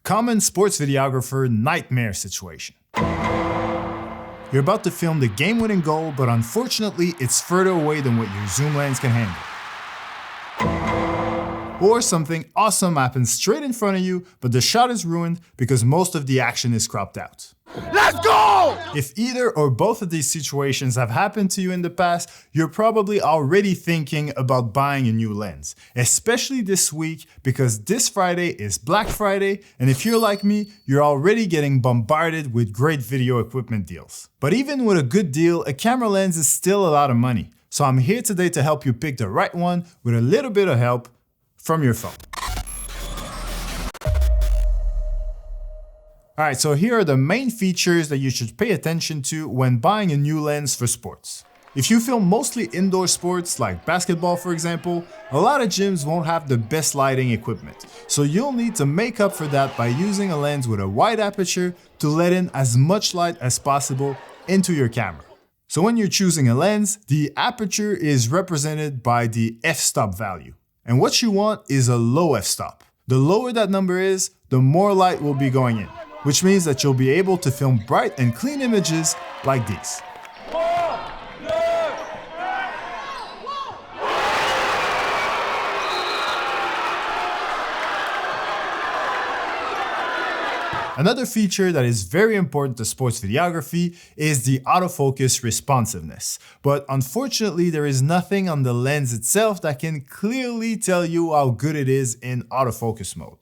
Common sports videographer nightmare situation. You're about to film the game-winning goal, but unfortunately, it's further away than what your zoom lens can handle. Or something awesome happens straight in front of you, but the shot is ruined because most of the action is cropped out. Let's go! If either or both of these situations have happened to you in the past, you're probably already thinking about buying a new lens, especially this week because this Friday is Black Friday, and if you're like me, you're already getting bombarded with great video equipment deals. But even with a good deal, a camera lens is still a lot of money. So I'm here today to help you pick the right one with a little bit of help from your phone. Alright, so here are the main features that you should pay attention to when buying a new lens for sports. If you film mostly indoor sports like basketball for example, a lot of gyms won't have the best lighting equipment. So you'll need to make up for that by using a lens with a wide aperture to let in as much light as possible into your camera. So when you're choosing a lens, the aperture is represented by the f-stop value. And what you want is a low f-stop. The lower that number is, the more light will be going in, which means that you'll be able to film bright and clean images like these. Another feature that is very important to sports videography is the autofocus responsiveness. But unfortunately, there is nothing on the lens itself that can clearly tell you how good it is in autofocus mode.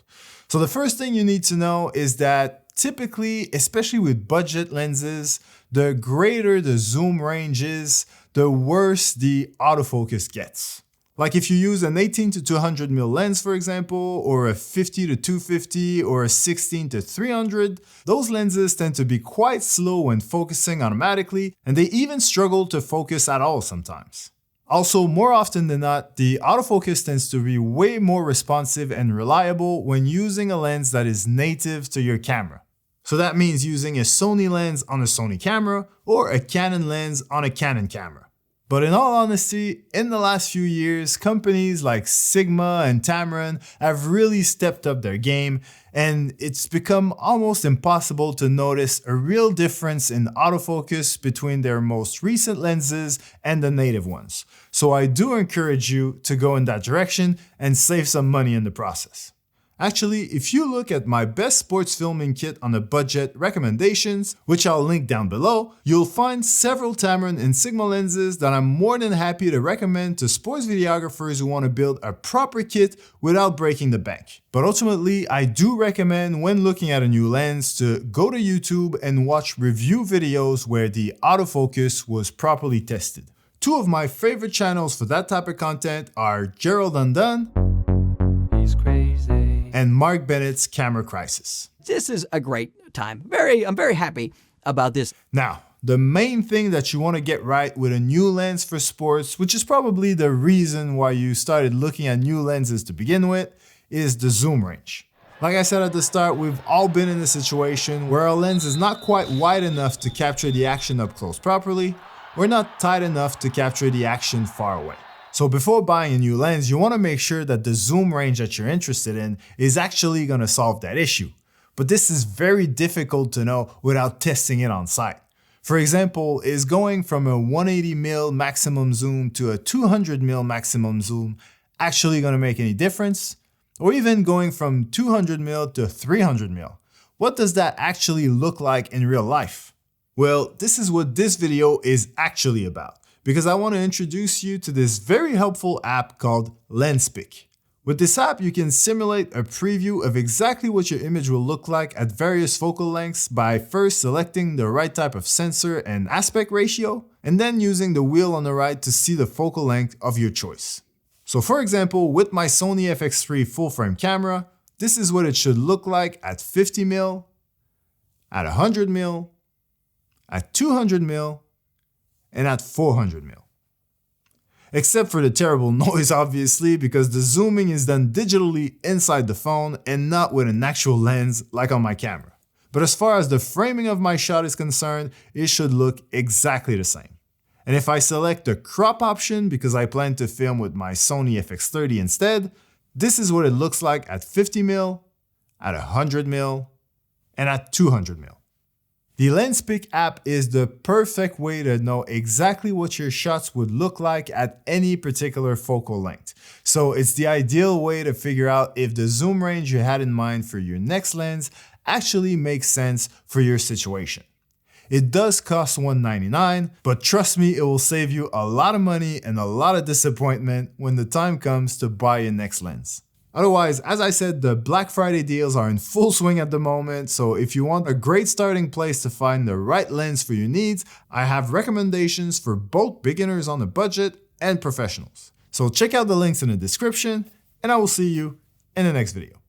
So the first thing you need to know is that typically, especially with budget lenses, the greater the zoom range is, the worse the autofocus gets. Like if you use an 18 to 200mm lens, for example, or a 50 to 250 or a 16 to 300, those lenses tend to be quite slow when focusing automatically, and they even struggle to focus at all sometimes. Also, more often than not, the autofocus tends to be way more responsive and reliable when using a lens that is native to your camera. So that means using a Sony lens on a Sony camera or a Canon lens on a Canon camera. But in all honesty, in the last few years, companies like Sigma and Tamron have really stepped up their game, and it's become almost impossible to notice a real difference in autofocus between their most recent lenses and the native ones. So I do encourage you to go in that direction and save some money in the process. Actually, if you look at my best sports filming kit on a budget recommendations, which I'll link down below, you'll find several Tamron and Sigma lenses that I'm more than happy to recommend to sports videographers who want to build a proper kit without breaking the bank. But ultimately, I do recommend when looking at a new lens to go to YouTube and watch review videos where the autofocus was properly tested. Two of my favorite channels for that type of content are Gerald Undone and Mark Bennett's Camera Crisis. This is a great time. I'm very happy about this. Now, the main thing that you want to get right with a new lens for sports, which is probably the reason why you started looking at new lenses to begin with, is the zoom range. Like I said at the start, we've all been in a situation where our lens is not quite wide enough to capture the action up close properly, or not tight enough to capture the action far away. So before buying a new lens, you want to make sure that the zoom range that you're interested in is actually going to solve that issue. But this is very difficult to know without testing it on site. For example, is going from a 180mm maximum zoom to a 200mm maximum zoom actually going to make any difference? Or even going from 200mm to 300mm? What does that actually look like in real life? Well, this is what this video is actually about, because I want to introduce you to this very helpful app called LensPick. With this app, you can simulate a preview of exactly what your image will look like at various focal lengths by first selecting the right type of sensor and aspect ratio, and then using the wheel on the right to see the focal length of your choice. So for example, with my Sony FX3 full-frame camera, this is what it should look like at 50mm, at 100mm, at 200mm, and at 400mm. Except for the terrible noise obviously, because the zooming is done digitally inside the phone and not with an actual lens like on my camera. But as far as the framing of my shot is concerned, it should look exactly the same. And if I select the crop option because I plan to film with my Sony FX30 instead, this is what it looks like at 50mm, at 100mm, and at 200mm. The LensPick app is the perfect way to know exactly what your shots would look like at any particular focal length. So it's the ideal way to figure out if the zoom range you had in mind for your next lens actually makes sense for your situation. It does cost $199, but trust me, it will save you a lot of money and a lot of disappointment when the time comes to buy your next lens. Otherwise, as I said, the Black Friday deals are in full swing at the moment, so if you want a great starting place to find the right lens for your needs, I have recommendations for both beginners on a budget and professionals. So check out the links in the description, and I will see you in the next video.